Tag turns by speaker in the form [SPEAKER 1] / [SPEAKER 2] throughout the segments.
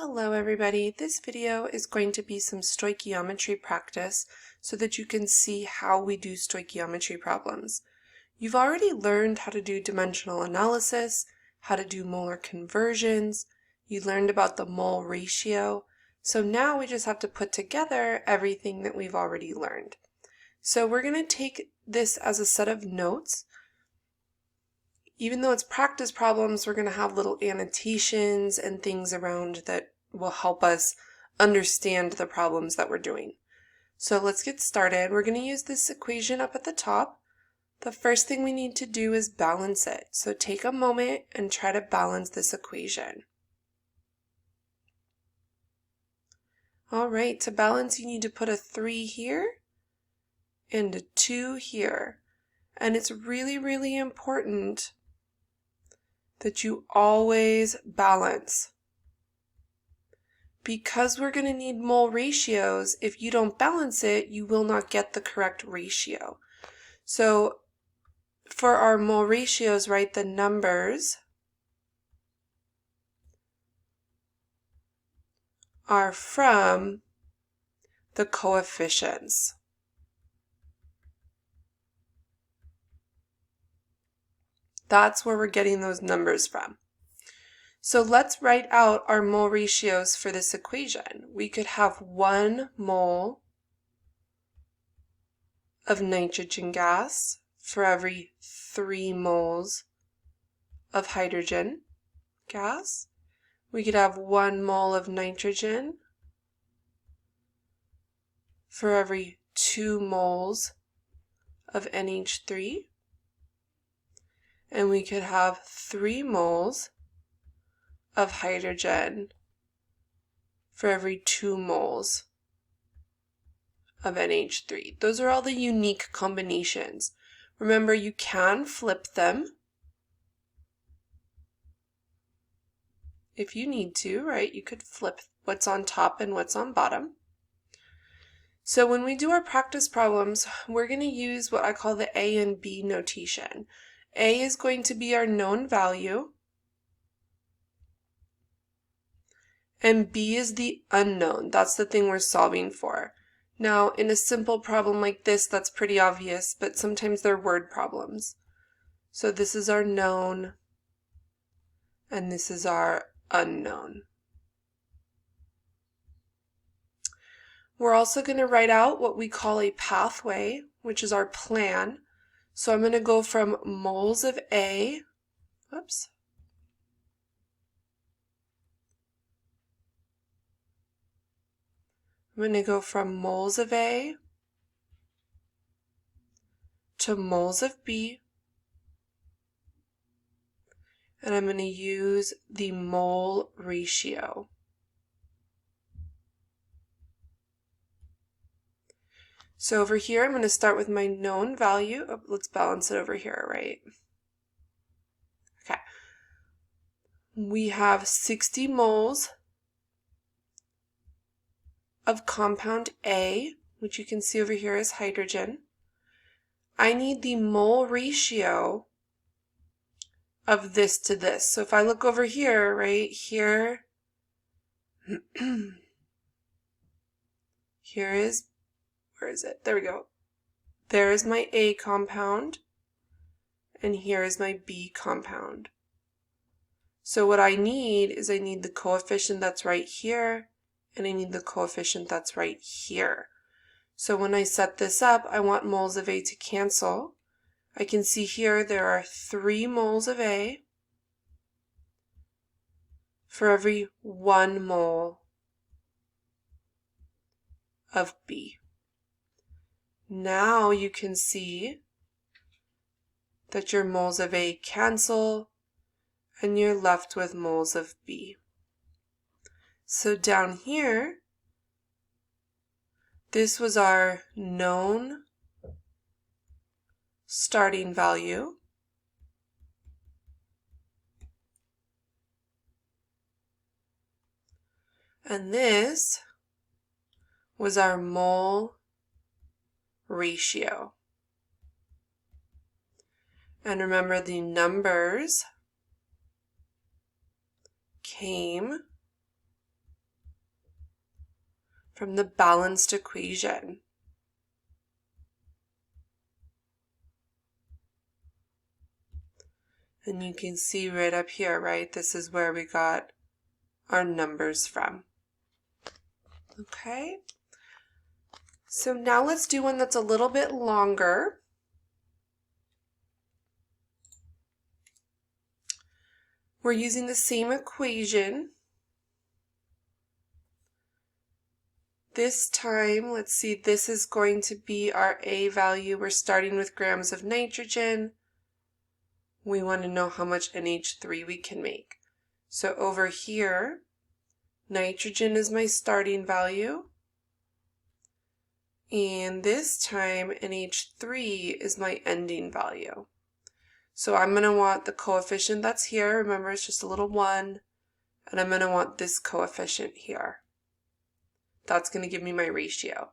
[SPEAKER 1] Hello everybody, this video is going to be some stoichiometry practice so that you can see how we do stoichiometry problems. You've already learned how to do dimensional analysis, how to do molar conversions, you learned about the mole ratio, so now we just have to put together everything that we've already learned. So we're going to take this as a set of notes. Even though it's practice problems, we're going to have little annotations and things around that will help us understand the problems that we're doing. So let's get started. We're going to use this equation up at the top. The first thing we need to do is balance it. So take a moment and try to balance this equation. All right, to balance you need to put a 3 here and a 2 here. And it's really important that you always balance. Because we're going to need mole ratios, if you don't balance it, you will not get the correct ratio. So for our mole ratios, write the numbers are from the coefficients. That's where we're getting those numbers from. So let's write out our mole ratios for this equation. We could have 1 mole of nitrogen gas for every 3 moles of hydrogen gas. We could have 1 mole of nitrogen for every 2 moles of NH3. And we could have 3 moles of hydrogen for every 2 moles of NH3. Those are all the unique combinations. Remember, you can flip them if you need to, right? You could flip what's on top and what's on bottom. So when we do our practice problems, we're going to use what I call the A and B notation. A is going to be our known value, and B is the unknown. That's the thing we're solving for. Now, in a simple problem like this, that's pretty obvious, but sometimes they're word problems. So this is our known, and this is our unknown. We're also going to write out what we call a pathway, which is our plan. So I'm going to go from moles of A, I'm going to go from moles of A to moles of B, and I'm going to use the mole ratio. So over here, I'm going to start with my known value. Oh, let's balance it over here, right? Okay. We have 60 moles of compound A, which you can see over here is hydrogen. I need the mole ratio of this to this. So if I look over here, right here, here is, where is it? There we go. There is my A compound, and here is my B compound. So what I need is I need the coefficient that's right here, and I need the coefficient that's right here. So when I set this up, I want moles of A to cancel. I can see here there are 3 moles of A for every 1 mole of B. Now you can see that your moles of A cancel and you're left with moles of B. So down here, this was our known starting value. And this was our mole ratio. And remember, the numbers came from the balanced equation. And you can see right up here, right? This is where we got our numbers from. Okay. So now let's do one that's a little bit longer. We're using the same equation. This time, let's see, this is going to be our A value. We're starting with grams of nitrogen. We want to know how much NH3 we can make. So over here, nitrogen is my starting value. And this time, NH3 is my ending value. So I'm going to want the coefficient that's here. Remember, it's just a little 1. And I'm going to want this coefficient here. That's going to give me my ratio.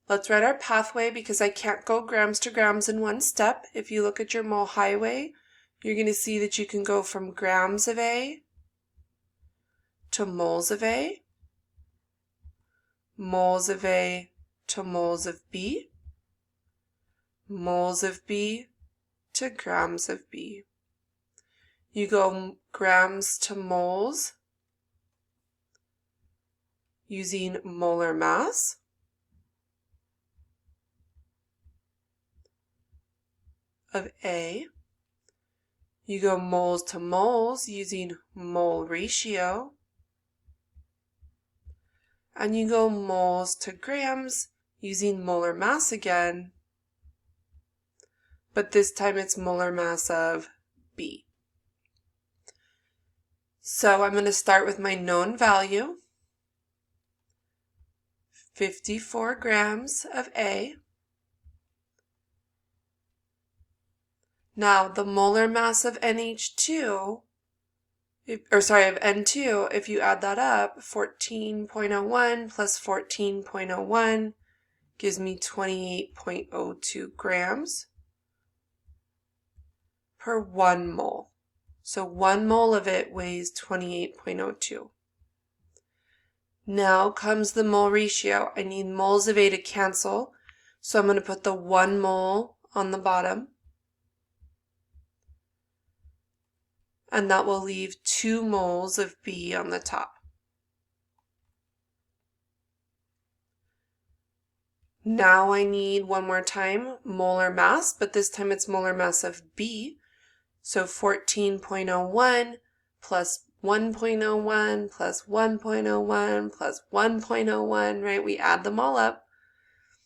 [SPEAKER 1] Let's write our pathway because I can't go grams to grams in one step. If you look at your mole highway, you're going to see that you can go from grams of A to moles of A, moles of A to moles of B, moles of B to grams of B. You go grams to moles using molar mass. Of A. You go moles to moles using mole ratio. And you go moles to grams using molar mass again. But this time it's molar mass of B. So I'm going to start with my known value, 54 grams of A. Now the molar mass of NH2, of N2, if you add that up, 14.01 plus 14.01 gives me 28.02 grams per 1 mole. So 1 mole of it weighs 28.02. Now comes the mole ratio. I need moles of A to cancel, so I'm going to put the 1 mole on the bottom. And that will leave 2 moles of B on the top. Now I need one more time molar mass, but this time it's molar mass of B. So 14.01 plus 1.01 plus 1.01 plus 1.01, right? We add them all up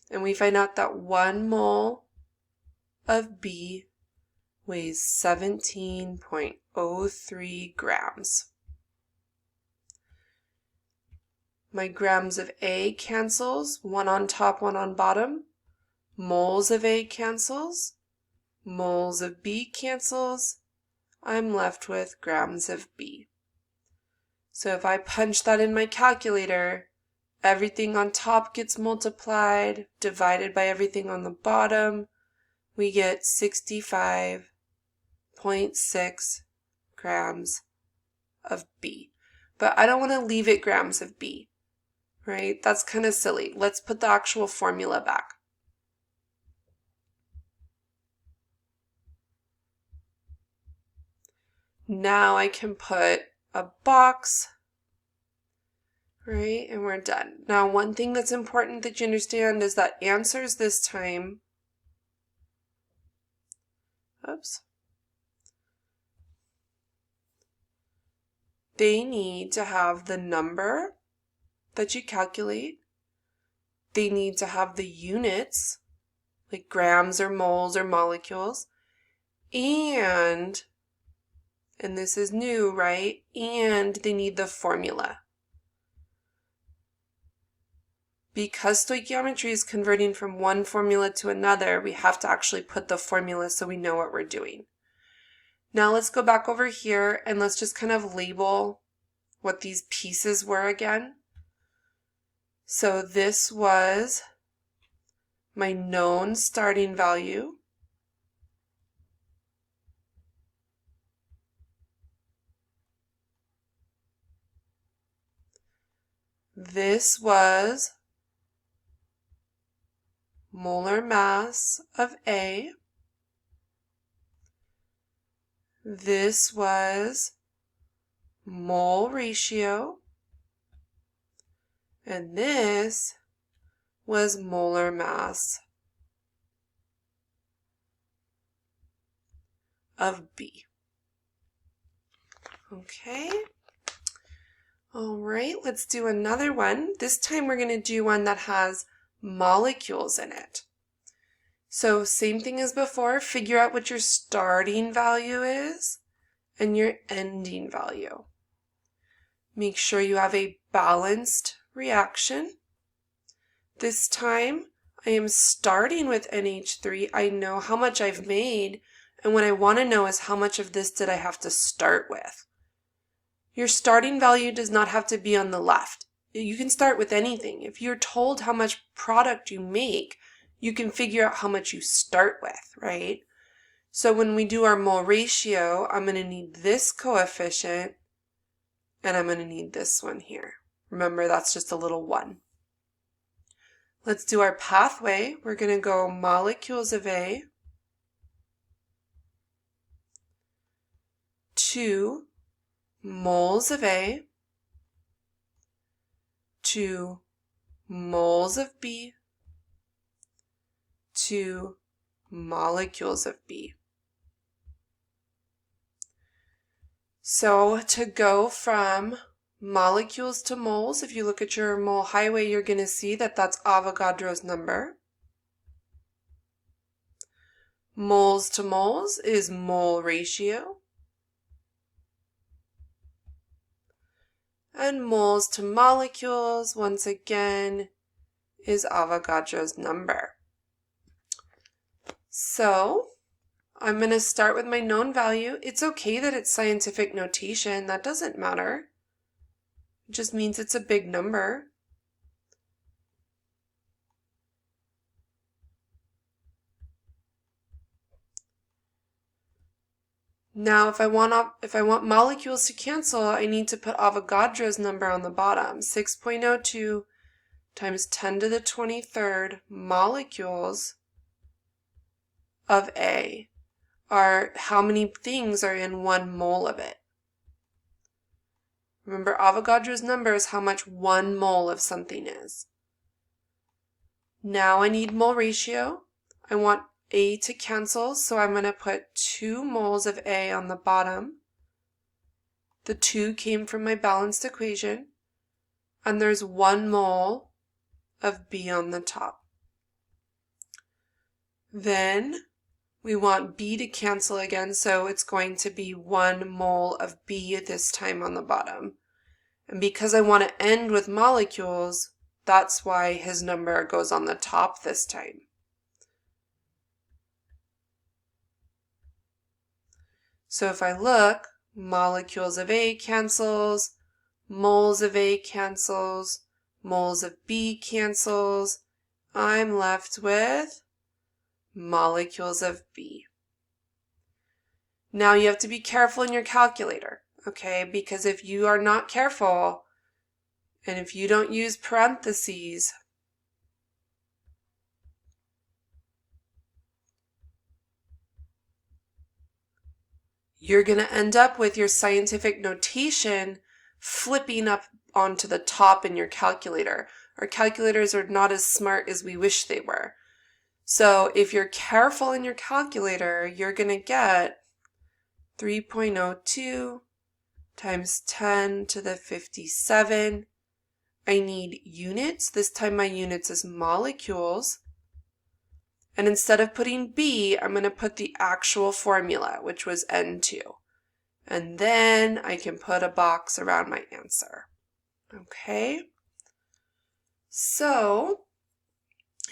[SPEAKER 1] and we find out that 1 mole of B weighs 17.03 grams. My grams of A cancels, 1 on top, 1 on bottom. Moles of A cancels, moles of B cancels. I'm left with grams of B. So if I punch that in my calculator, everything on top gets multiplied, divided by everything on the bottom, we get 65.6 grams of B. But I don't want to leave it grams of B, right? That's kind of silly. Let's put the actual formula back. Now I can put a box, right? And we're done. Now, one thing that's important that you understand is that answers this time, they need to have the number that you calculate. They need to have the units, like grams or moles or molecules, and this is new, right? And they need the formula. Because stoichiometry is converting from one formula to another, we have to actually put the formula so we know what we're doing. Now let's go back over here and let's just kind of label what these pieces were again. So this was my known starting value. this was molar mass of A. This was mole ratio. And this was molar mass of B. Okay. All right, let's do another one. This time we're going to do one that has molecules in it. So same thing as before, figure out what your starting value is and your ending value. Make sure you have a balanced reaction. This time I am starting with NH3. I know how much I've made, and what I want to know is how much of this did I have to start with. Your starting value does not have to be on the left. You can start with anything. If you're told how much product you make, you can figure out how much you start with, right? So when we do our mole ratio, I'm going to need this coefficient, and I'm going to need this one here. Remember, that's just a little 1. Let's do our pathway. We're going to go molecules of A, 2 moles of A, 2 moles of B, 2 molecules of B. So to go from molecules to moles, if you look at your mole highway, you're going to see that that's Avogadro's number. Moles to moles is mole ratio. And moles to molecules, once again, is Avogadro's number. So I'm going to start with my known value. It's okay that it's scientific notation. That doesn't matter. It just means it's a big number. Now, if I want molecules to cancel, I need to put Avogadro's number on the bottom. 6.02 times 10 to the 23rd molecules of A are how many things are in 1 mole of it. Remember, Avogadro's number is how much 1 mole of something is. Now I need mole ratio. I want A to cancel, so I'm going to put 2 moles of A on the bottom. The 2 came from my balanced equation. And there's 1 mole of B on the top. Then we want B to cancel again, so it's going to be 1 mole of B this time on the bottom. And because I want to end with molecules, that's why his number goes on the top this time. So if I look, molecules of A cancels, moles of A cancels, moles of B cancels. I'm left with molecules of B. Now you have to be careful in your calculator, okay? Because if you are not careful, and if you don't use parentheses, you're going to end up with your scientific notation flipping up onto the top in your calculator. Our calculators are not as smart as we wish they were. So if you're careful in your calculator, you're going to get 3.02 times 10 to the 57. I need units. This time my units is molecules. And instead of putting B, I'm going to put the actual formula, which was N2. And then I can put a box around my answer. Okay? So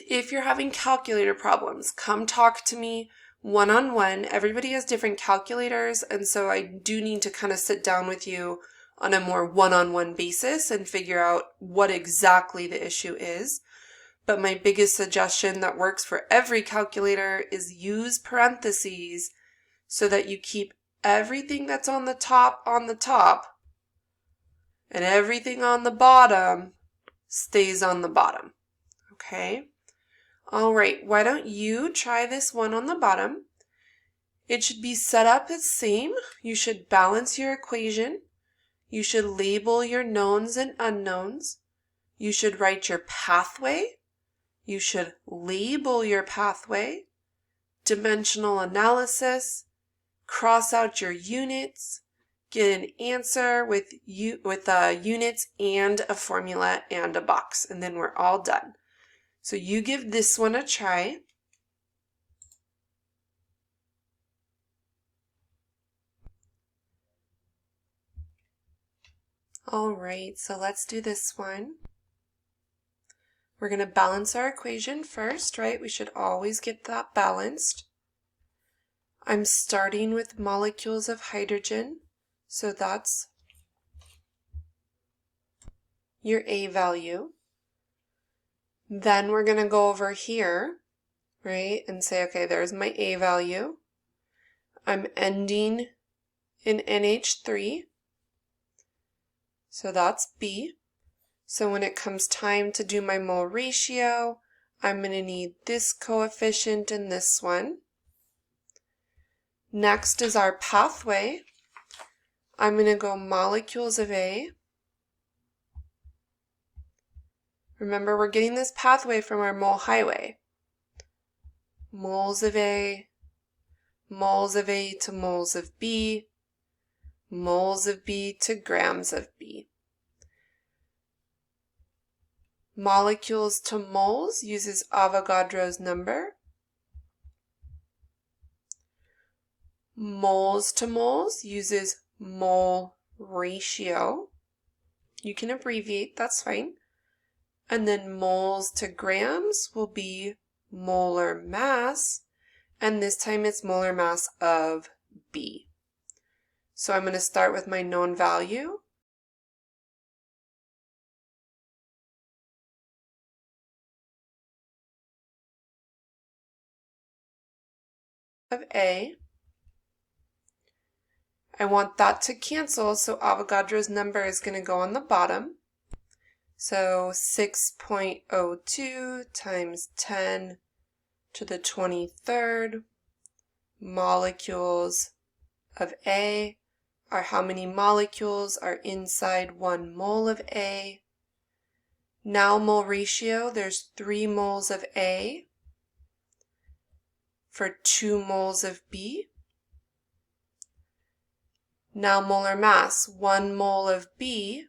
[SPEAKER 1] if you're having calculator problems, come talk to me one-on-one. Everybody has different calculators, and so I do need to kind of sit down with you on a more one-on-one basis and figure out what exactly the issue is. But my biggest suggestion that works for every calculator is use parentheses so that you keep everything that's on the top, and everything on the bottom stays on the bottom. Okay? All right, why don't you try this one on the bottom? It should be set up as same. You should balance your equation. You should label your knowns and unknowns. You should write your pathway. You should label your pathway. Dimensional analysis. Cross out your units. Get an answer with units and a formula and a box, and then we're all done. So you give this one a try. All right, so let's do this one. We're going to balance our equation first, right? We should always get that balanced. I'm starting with molecules of hydrogen, so that's your A value. Then we're going to go over here, right, and say, okay, there's my A value. I'm ending in NH3, so that's B. So when it comes time to do my mole ratio, I'm going to need this coefficient and this one. Next is our pathway. I'm going to go molecules of A. Remember, we're getting this pathway from our mole highway. Moles of A to moles of B, moles of B to grams of B. Molecules to moles uses Avogadro's number. Moles to moles uses mole ratio. You can abbreviate, that's fine. And then moles to grams will be molar mass, and this time it's molar mass of B. So I'm going to start with my known value. Of A. I want that to cancel, so Avogadro's number is going to go on the bottom. So 6.02 times 10 to the 23rd molecules of A are how many molecules are inside 1 mole of A. Now mole ratio, there's 3 moles of A for 2 moles of B. Now molar mass, 1 mole of B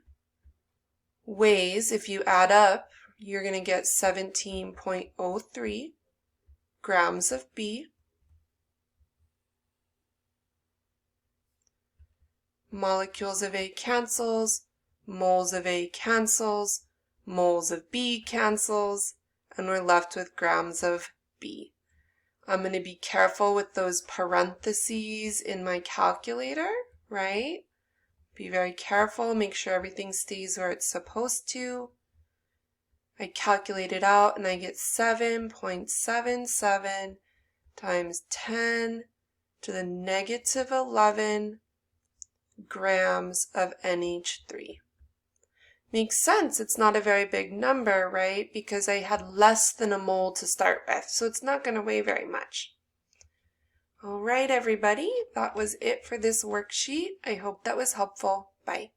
[SPEAKER 1] weighs, if you add up, you're going to get 17.03 grams of B. Molecules of A cancels, moles of A cancels, moles of B cancels, and we're left with grams of B. I'm going to be careful with those parentheses in my calculator, right? Be very careful, make sure everything stays where it's supposed to. I calculate it out and I get 7.77 times 10 to the negative 11 grams of NH3. Makes sense, it's not a very big number, right? Because I had less than a mole to start with, so it's not going to weigh very much. All right, everybody, that was it for this worksheet. I hope that was helpful. Bye.